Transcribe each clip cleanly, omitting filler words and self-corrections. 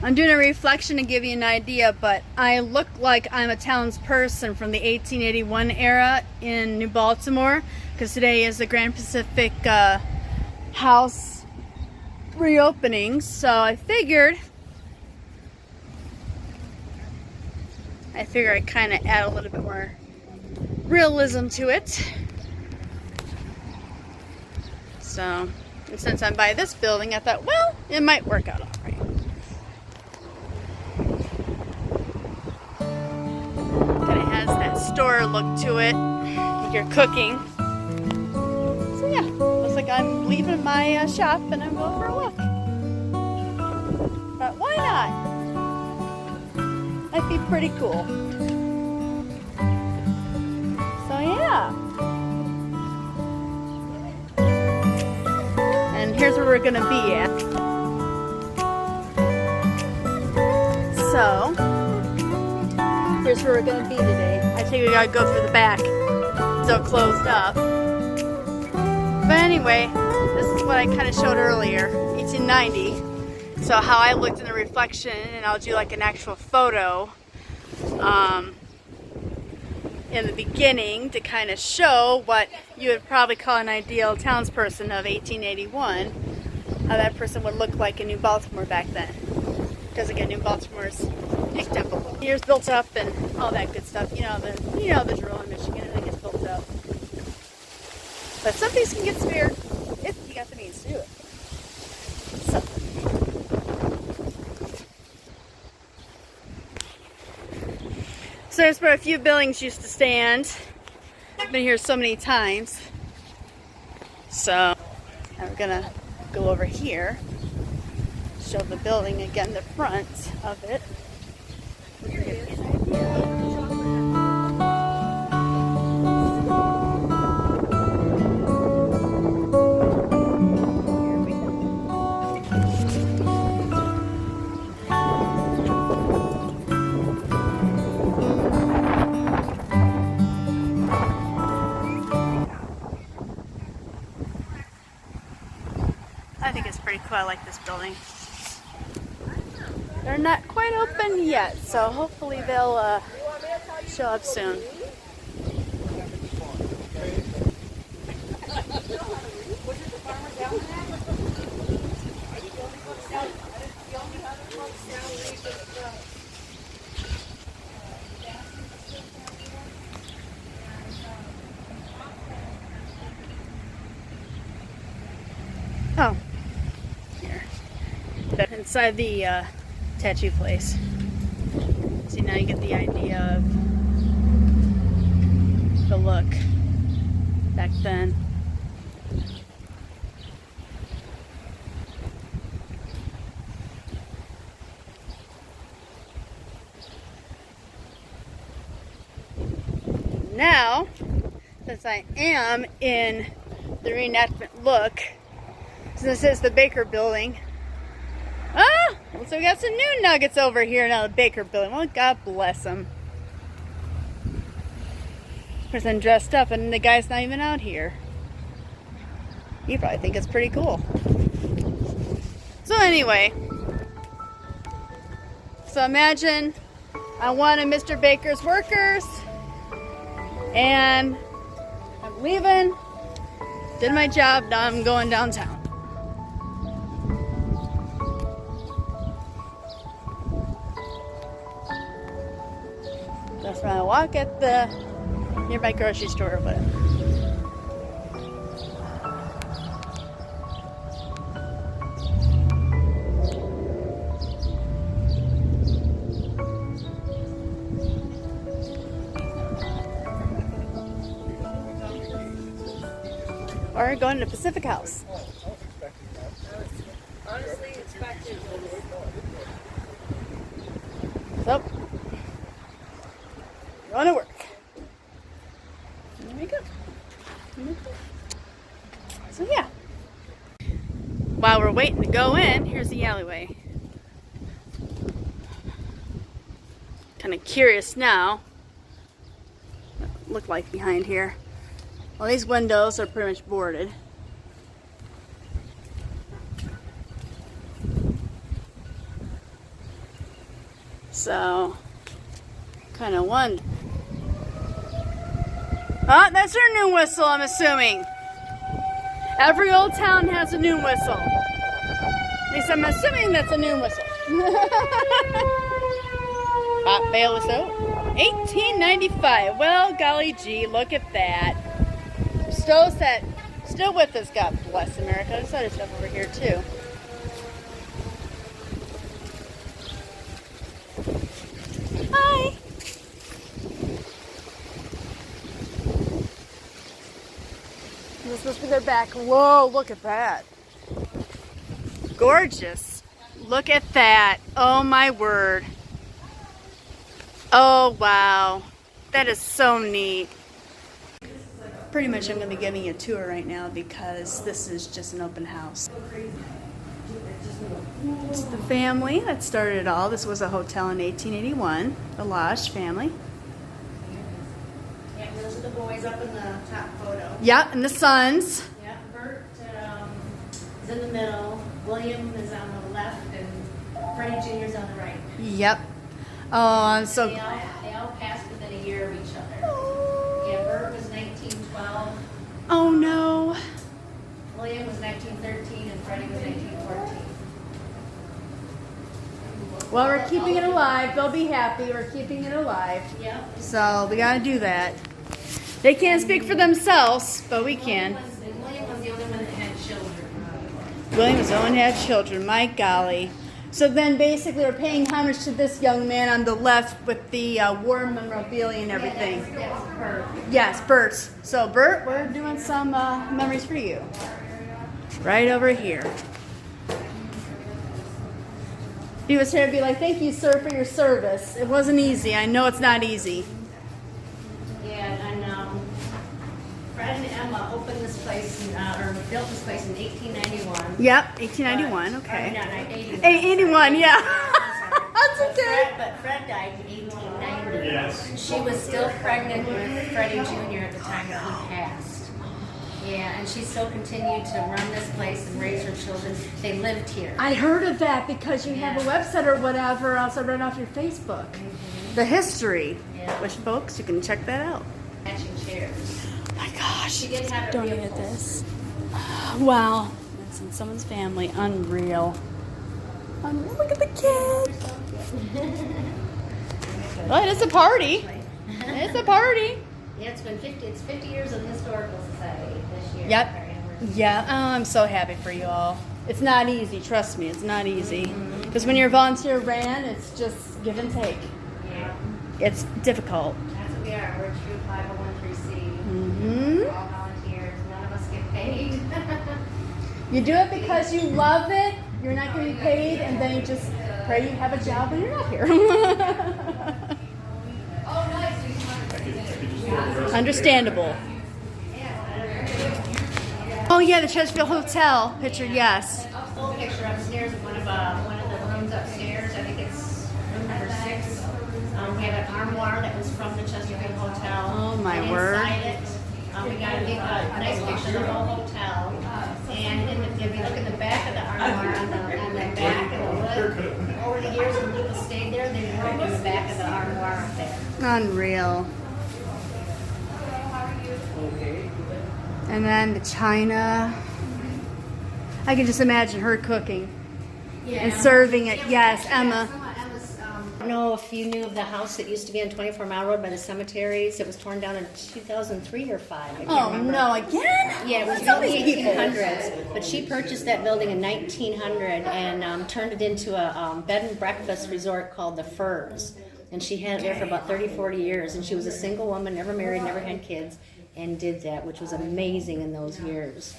I'm doing a reflection to give you an idea, but I look like I'm a townsperson from the 1881 era in New Baltimore, because today is the Grand Pacific house reopening, so I figured I'd kind of add a little bit more realism to it. So, and since I'm by this building, I thought, well, it might work out all right. Kind of has that store look to it, like you're cooking. So yeah, looks like I'm leaving my shop and I'm going for a walk. But why not? Might be pretty cool. So yeah. And here's where we're gonna be at. So, here's where we're gonna be today. I think we gotta go through the back. It's all closed up. But anyway, this is what I kind of showed earlier, 1890. So how I looked in the reflection, and I'll do like an actual photo in the beginning to kind of show what you would probably call an ideal townsperson of 1881, how that person would look like in New Baltimore back then. Because again, New Baltimore's picked up a little. Years built up and all that good stuff. You know the drill in Michigan, everything gets built up. But some things can get spared if you got the means to do it. So there's where a few buildings used to stand. I've been here so many times. So now we're gonna go over here, show the building again, the front of it. I think it's pretty cool. I like this building. They're not quite open yet, so hopefully they'll show up soon. Oh, here. Inside the tattoo place. See, now you get the idea of the look back then. Now, since I am in the reenactment look, so this is the Baker Building. Ah! So we got some new nuggets over here now, the Baker Building. Well, God bless them. Person dressed up and the guy's not even out here. You probably think it's pretty cool. So anyway. So imagine I'm one of Mr. Baker's workers. And I'm leaving. Did my job, now I'm going downtown. That's when I walk at the nearby grocery store or whatever. Or going to Pacific House. Honestly, expected. So, going to work. There we go. So yeah. While we're waiting to go in, here's the alleyway. Kind of curious now what it looked like behind here. Well, these windows are pretty much boarded. So, kind of wonder. Oh, that's her noon whistle, I'm assuming. Every old town has a noon whistle. At least I'm assuming that's a noon whistle. Hot bale so 1895. Well, golly gee, look at that. Still with us, God bless America. There's other stuff over here too. Hi. This must be their back. Whoa, look at that. Gorgeous. Look at that. Oh my word. Oh wow. That is so neat. Pretty much I'm going to be giving you a tour right now because this is just an open house. It's the family that started it all. This was a hotel in 1881. The Losh family. Yeah, those are the boys up in the top photo. Yeah, and the sons. Yeah, Bert is in the middle. William is on the left, and Freddie Jr. is on the right. Yep. Oh, I'm so. They all passed within a year of each other. Yeah, Bert was 1912. Oh no. William was 1913, and Freddie was 1914. Well, we're keeping it alive. They'll be happy. We're keeping it alive. Yep. So we gotta do that. They can't speak for themselves, but we can. William was the only one that had children. William was the one who had children. My golly. So then basically we're paying homage to this young man on the left with the war memorabilia and everything. Yeah, that's Bert. Yes, Bert's. So Bert, we're doing some memories for you. Right over here. He was here to be like, thank you, sir, for your service. It wasn't easy. I know it's not easy. Yeah, and Fred and Emma opened this place, or built this place in 1891. Yep, 1891, okay. No, 81. 81, yeah. That's That's okay. But Fred died in 1890. Yes. She was still pregnant with Freddie Jr. at the time that he passed. Yeah, and she still continued to run this place and raise her children. They lived here. I heard of that because you have a website or whatever. Also read off your Facebook. The history. Yeah. Which, folks, you can check that out. Matching chairs. Oh my gosh. She did have it donated real full. this. Wow. That's in someone's family. Unreal. Unreal. Look at the kids. Well, it is a party. It's a party. Yeah, it's 50 years of the Historical Society this year. Yep. Our anniversary. Yeah. Oh, I'm so happy for you all. It's not easy. Trust me. It's not easy. Because when you're a volunteer ran, it's just give and take. Yeah. It's difficult. That's what we are. We're a true 501(c)(3). Mm-hmm. We're all volunteers. None of us get paid. You do it because you love it. You're not going to be paid, and then you just pray you have a job when you're not here. Understandable. Oh yeah, the Chesterfield Hotel picture. Yes. Full picture upstairs of one of the rooms upstairs. I think it's room number 6. We have an armoire that was from the Chesterfield Hotel. Oh, my and word. Inside it, we got a big, nice picture of the whole hotel. And if you look in the back of the armoire, on the back of the wood, over the years when people stayed there, they wrote in the back of the armoire up there. Unreal. And then the china. I can just imagine her cooking and serving it. Yes, Emma. I don't know if you knew of the house that used to be on 24 Mile Road by the cemeteries. It was torn down in 2003 or 5. I can't Oh remember. no, again? Yeah, it was What's all built in the these people? 1800s, but she purchased that building in 1900 and turned it into a bed and breakfast resort called the Firs. And she had it there for about 30, 40 years, and she was a single woman, never married, never had kids, and did that, which was amazing in those years.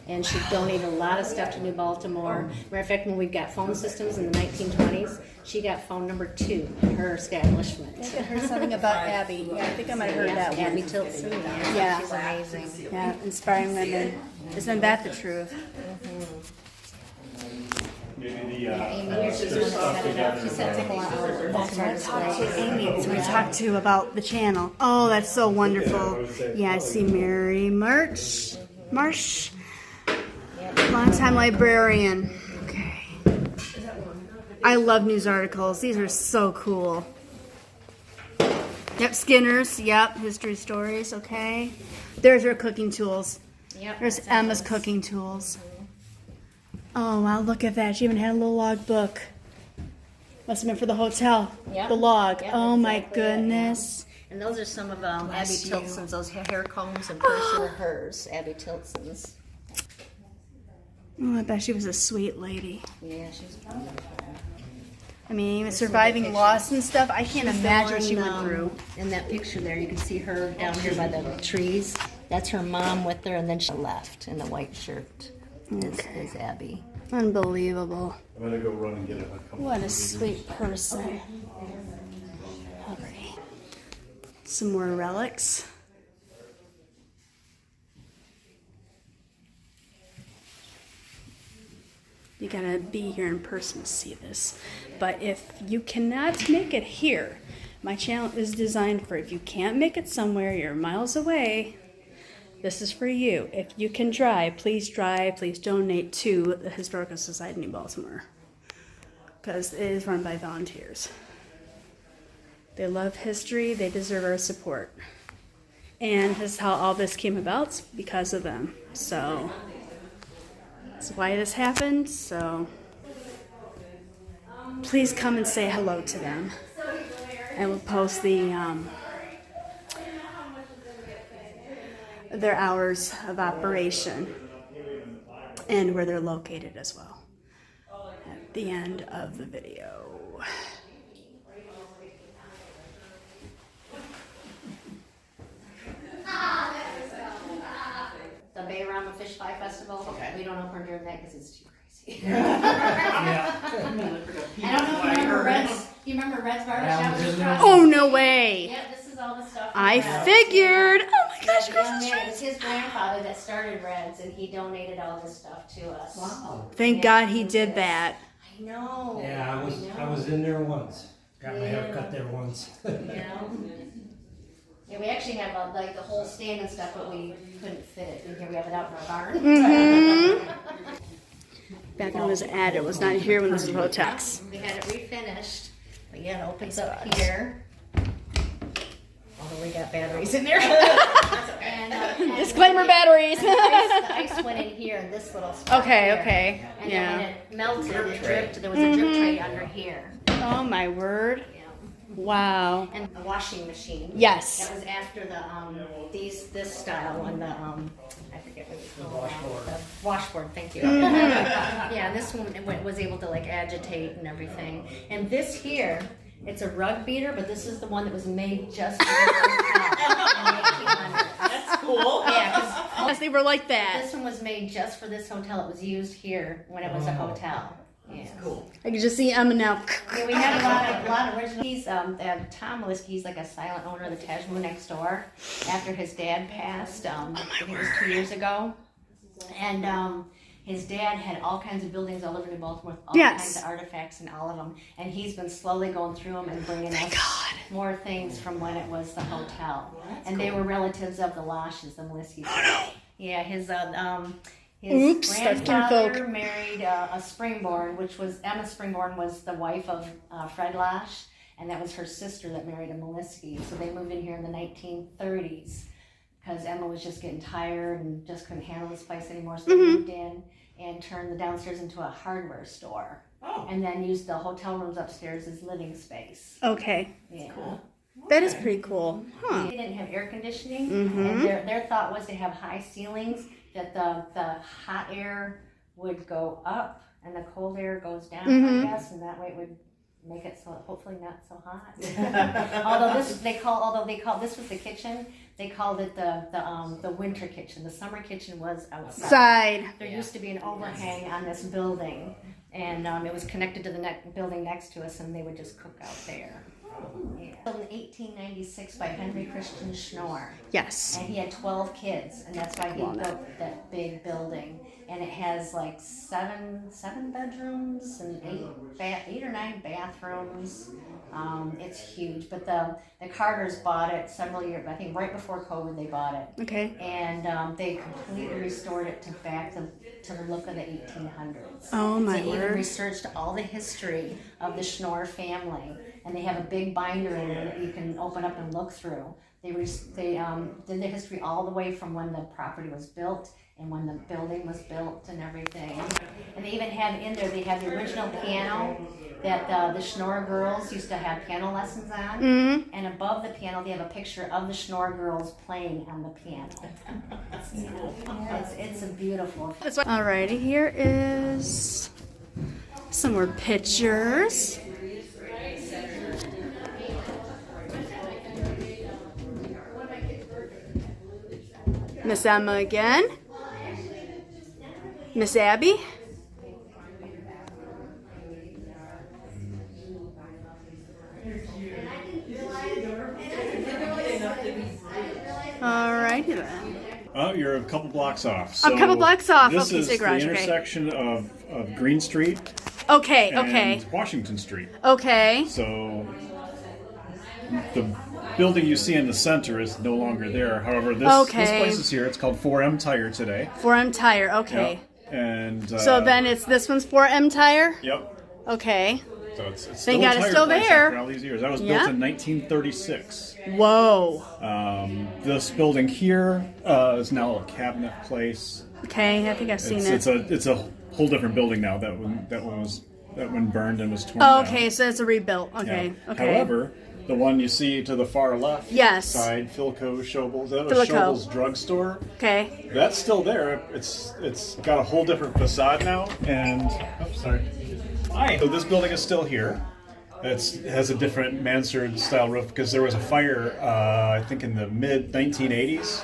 And she donated a lot of stuff to New Baltimore. Matter of fact, when we got phone systems in the 1920s, she got phone number 2 in her establishment. I heard something about Abby. Yeah, I think I might have heard that one. Abby Tilton. Yeah. She's amazing. Yeah, inspiring women. Isn't that the truth? Maybe the Amy here, she's the one that set it up. She sets up a lot of That's right. display. Talk to Amy. So we talked to about the channel. Oh, that's so wonderful. Yeah, I see Mary Marsh. Longtime librarian. Okay. I love news articles. These are so cool. Yep, Skinner's. Yep, history stories. Okay. There's her cooking tools. Yep. There's Emma's cooking tools. Oh, wow, look at that. She even had a little log book. Must have been for the hotel. Yep. The log. Yep, Oh, my exactly it, goodness. yeah. And those are some of Abby Bless you. Tilson's, those hair combs and purse were hers, Abby Tilson's. Oh, I bet she was a sweet lady. Yeah, she was wonderful. I mean, even surviving loss and stuff, I can't imagine what she went through. In that picture there, you can see her down here by the trees. That's her mom with her, and then she left in the white shirt. Is Abby. Unbelievable. I'm gonna go run and get a couple. What a sweet person. Alright. Some more relics. You gotta be here in person to see this. But if you cannot make it here, my channel is designed for if you can't make it somewhere, you're miles away, this is for you. If you can drive, please donate to the Historical Society in Baltimore. Because it is run by volunteers. They love history, they deserve our support. And this is how all this came about, because of them. So that's why this happened. So please come and say hello to them. I will post their hours of operation and where they're located as well at the end of the video. The Bayrama Fish Fry Festival. Okay. We don't open during that because it's too crazy. Yeah. I don't know if you remember Red's. You remember Red's Barbershop? Yeah, Oh, no way. Yeah, this is all the stuff. I figured. Oh my gosh, It was his grandfather that started Red's, and he donated all this stuff to us. Wow. Thank God he did that. I know. Yeah, I was in there once. Got my hair cut there once. You know? Yeah, we actually have like the whole stand and stuff, but we couldn't fit it. And here we have it out in our barn. Mm-hmm. Bathroom was added. It was not here when this was Rotex. We had it refinished. But yeah, it opens up here. Although we got batteries in there. and Disclaimer batteries. the ice went in here in this little spot. Okay, here. okay. And Yeah. then when it melted, it dripped. There was a drip tray under here. Oh my word. Yeah. Wow. And a washing machine. Yes. That was after the this style one, I forget what it's called. The washboard, thank you. Yeah, this one was able to like agitate and everything. And this here, it's a rug beater, but this is the one that was made just for this hotel in 1800. That's cool. Yeah, Yes, they were like because that. this one was made just for this hotel. It was used here when it was a hotel. Yeah. Cool. I can just see Emma now. Yeah, we have a lot of original. He's Tom Liskey. He's like a silent owner of the Taj Mahal next door. After his dad passed, I think it was 2 years ago, and his dad had all kinds of buildings all over New Baltimore, with all kinds of artifacts in all of them, and he's been slowly going through them and bringing us more things from when it was the hotel. And they were relatives of the Loshes, the Liskys. Yeah, his grandfather married a Springborn, which was Emma Springborn was the wife of Fred Losh, and that was her sister that married a Maliski. So they moved in here in the 1930s because Emma was just getting tired and just couldn't handle this place anymore. So they moved in and turned the downstairs into a hardware store. Oh. And then used the hotel rooms upstairs as living space. Okay. Yeah. Cool. That is pretty cool. Huh. They didn't have air conditioning, and their thought was to have high ceilings, that the hot air would go up and the cold air goes down, I guess, and that way it would make it so hopefully not so hot. although this was the kitchen, they called it the winter kitchen. The summer kitchen was outside. There used to be an overhang on this building, and it was connected to the building next to us, and they would just cook out there. Yeah. Built in 1896 by Henry Christian Schnorr. Yes. And he had 12 kids, and that's why he built that big building. And it has like seven bedrooms and eight or nine bathrooms. It's huge, but the Carters bought it several years, I think right before COVID they bought it. Okay. And they completely restored it to the look of the 1800s. Oh my They even word. researched all the history of the Schnorr family, and they have a big binder in there that you can open up and look through. They did the history all the way from when the property was built and when the building was built and everything. And they even had in there, they had the original piano that the Schnorr girls used to have piano lessons on. Mm-hmm. And above the piano, they have a picture of the Schnorr girls playing on the piano. It's a beautiful. Alrighty, here is some more pictures. Miss Emma again. Miss Abby. Alrighty then. You're a couple blocks off. A couple blocks off. This Okay, is say garage, the okay. intersection of Green Street Okay, and okay, Washington Street. okay. So the building you see in the center is no longer there. However, this place is here. It's called 4M Tire today. 4M Tire, okay. Yep. And So then this one's 4M Tire? Yep. Okay. So it's Thank still God a it's tire still place there. after all these years. That was Yeah. built in 1936. Whoa. This building here is now a cabinet place. Okay, I think I've seen it. It's a whole different building now. That one burned and was torn Oh, down. okay, so it's a rebuilt. Okay, Yeah. okay. However, the one you see to the far left Yes. side, Philco Schobel's, that was Philco. Schobel's drugstore. Okay. That's still there. It's got a whole different facade now. And sorry. Hi. So this building is still here. It has a different mansard style roof because there was a fire, I think in the mid 1980s,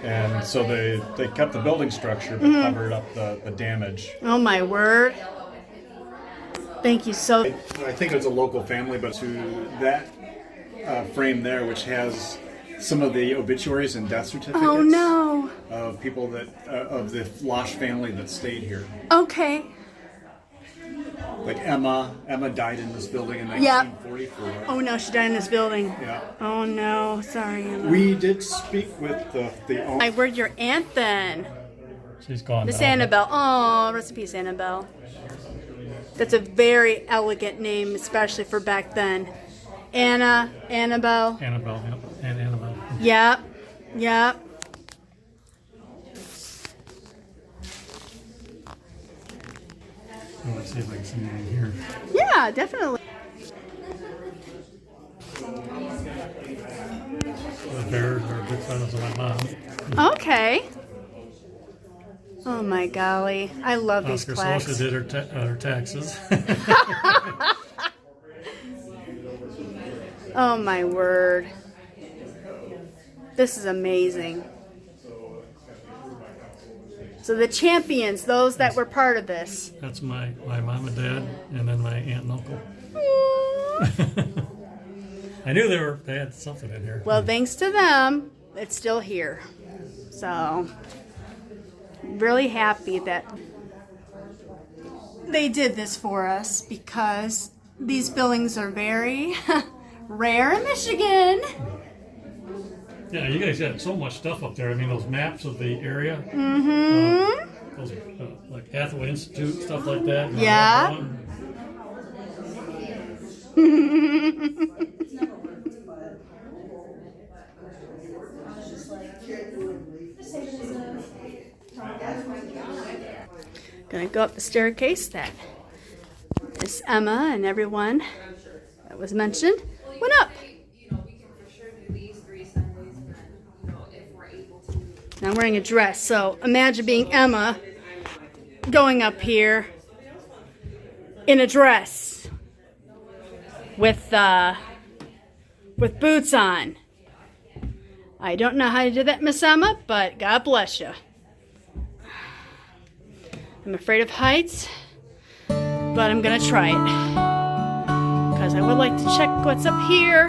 and so they kept the building structure but covered up the damage. Oh my word. Thank you so. I think it's a local family, but to that frame there, which has some of the obituaries and death certificates Oh no. of people that of the Losh family that stayed here. Okay. Like Emma died in this building in Yep. 1944. Oh no, she died in this building. Yeah. Oh no, sorry, Emma. We did speak with the owner. Where'd your aunt then? She's gone Miss now. Annabelle. Oh, rest in peace, Annabelle. That's a very elegant name, especially for back then. Annabelle. Annabelle, yep. And Annabelle. Yep. Yep. Let's see if I can see anything here. Yeah, definitely. The Bears are big friends of my mom. Okay. Oh my golly, I love these Oscar plaques. Solskjaer did her taxes. Oh my word. This is amazing. So the champions, those that were part of this. That's my mom and dad, and then my aunt and uncle. I knew they had something in here. Well, thanks to them, it's still here. So, really happy that they did this for us because these buildings are very rare in Michigan. Yeah, you guys got so much stuff up there. I mean, those maps of the area. Mm-hmm. Those, like Hathaway Institute, stuff like that. Yeah. Gonna go up the staircase that Miss Emma and everyone that was mentioned went up. Now I'm wearing a dress, so imagine being Emma going up here in a dress with boots on. I don't know how to do that, Miss Emma, but God bless you. I'm afraid of heights, but I'm gonna try it because I would like to check what's up here.